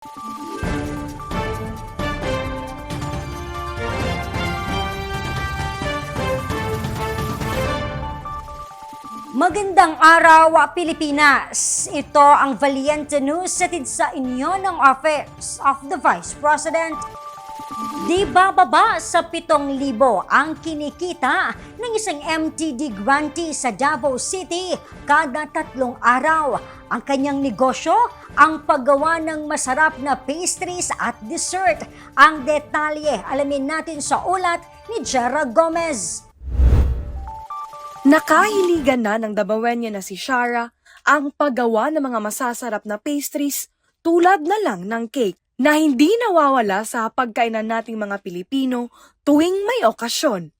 Magandang araw, Pilipinas! Ito ang Valiente News hatid sa inyo ng Office of the Vice President. Di bababa sa 7,000 ang kinikita ng isang MTD grantee sa Davao City kada 3 araw. Ang kanyang negosyo, ang paggawa ng masarap na pastries at dessert. Ang detalye, alamin natin sa ulat ni Jera Gomez. Nakahiligan na ng Davaoeña na si Shara ang paggawa ng mga masasarap na pastries tulad na lang ng cake na hindi nawawala sa pagkainan nating mga Pilipino tuwing may okasyon.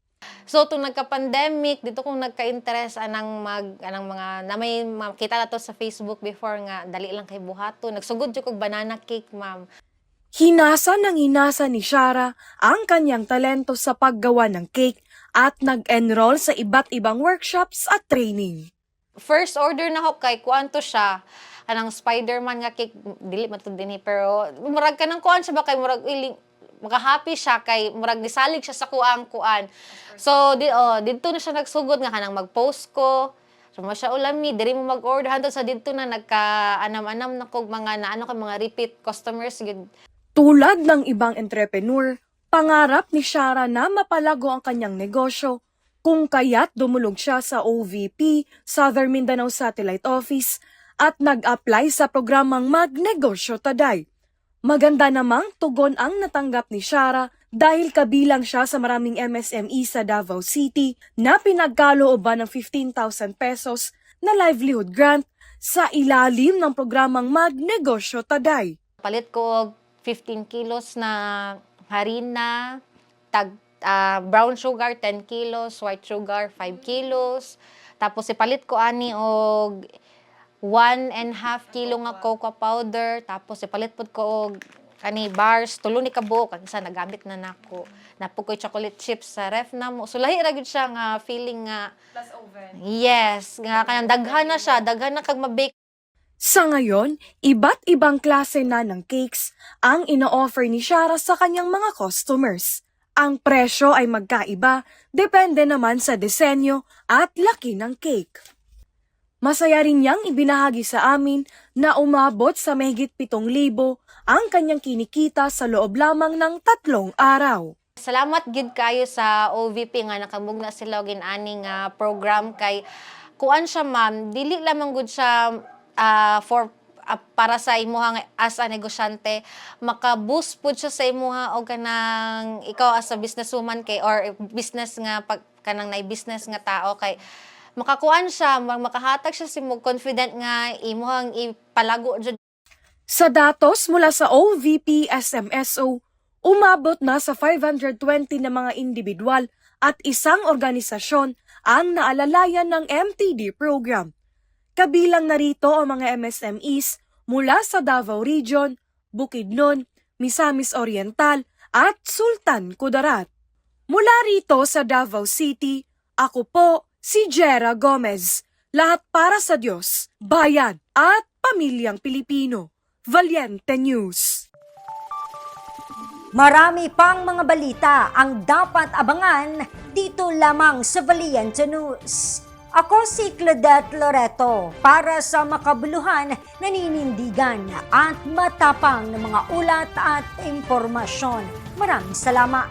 So, itong nagka-pandemic, dito kong nagka-interest anang mga, na may makita na to sa Facebook before nga, dali lang kay buhato. Nagsugod yung kong banana cake, ma'am. Hinasa ni Shara ang kanyang talento sa paggawa ng cake at nag-enroll sa iba't ibang workshops at training. First order na ko kay kuanto siya, anang Spider-Man nga cake, dili man to din pero murag ka ng kuan siya ba kay murag maka-happy siya kay murag nisalig siya sa kuan. So dito na siya nagsugod nga kanang mag-post ko. So mo siya ulami, diri mo mag-order hantod sa dito na nagka-anam-anam na kog mga naano kay mga repeat customers gid. Tulad ng ibang entrepreneur, pangarap ni Shara na mapalago ang kanyang negosyo kung kaya't dumulog siya sa OVP, Southern Mindanao Satellite Office at nag-apply sa programang Magnegosyo Taday. Maganda namang tugon ang natanggap ni Shara dahil kabilang siya sa maraming MSME sa Davao City na pinagkalooban ng 15,000 pesos na livelihood grant sa ilalim ng programang Magnegosyo Taday. Palit ko 15 kilos na harina, brown sugar 10 kilos, white sugar 5 kilos. Tapos ipalit ko ani og 1.5 kilo nga cocoa powder. Tapos ipalit pod ko og kani bars, tulo ni kabuok kag isa nagamit na nako. Napo ko chocolate chips sa ref na mo. So lahi ra gid siya nga feeling nga plus oven. Yes, nga kanang daghan na siya, daghan na kag ma-bake. Sa ngayon, iba't ibang klase na ng cakes ang ino-offer ni Shara sa kanyang mga customers. Ang presyo ay magkaiba, depende naman sa disenyo at laki ng cake. Masaya rin niyang ibinahagi sa amin na umabot sa mahigit 7,000 ang kanyang kinikita sa loob lamang ng 3 araw. Salamat gid kayo sa OVP nga nakamugna sila og inaning program kay kuan siya ma'am, dili lamang gud siya para sa imuha as a negosyante, maka-boost pud siya sa imuha o kanang ikaw as a businesswoman kay or business nga kanang nay business nga tao kay makakuan siya, makahatag siya si mo confident nga imuhang ipalago jud. Sa datos mula sa OVP SMSO, umabot na sa 520 na mga individual at isang organisasyon ang naalalayan ng MTD program. Kabilang narito ang mga MSMEs mula sa Davao Region, Bukidnon, Misamis Oriental at Sultan Kudarat. Mula rito sa Davao City, ako po si Jera Gomez. Lahat para sa Diyos, bayan at pamilyang Pilipino. Valiente News. Marami pang mga balita ang dapat abangan dito lamang sa Valiente News. Ako si Claudette Loreto para sa makabuluhan, naninindigan at matapang na mga ulat at impormasyon. Maraming salamat.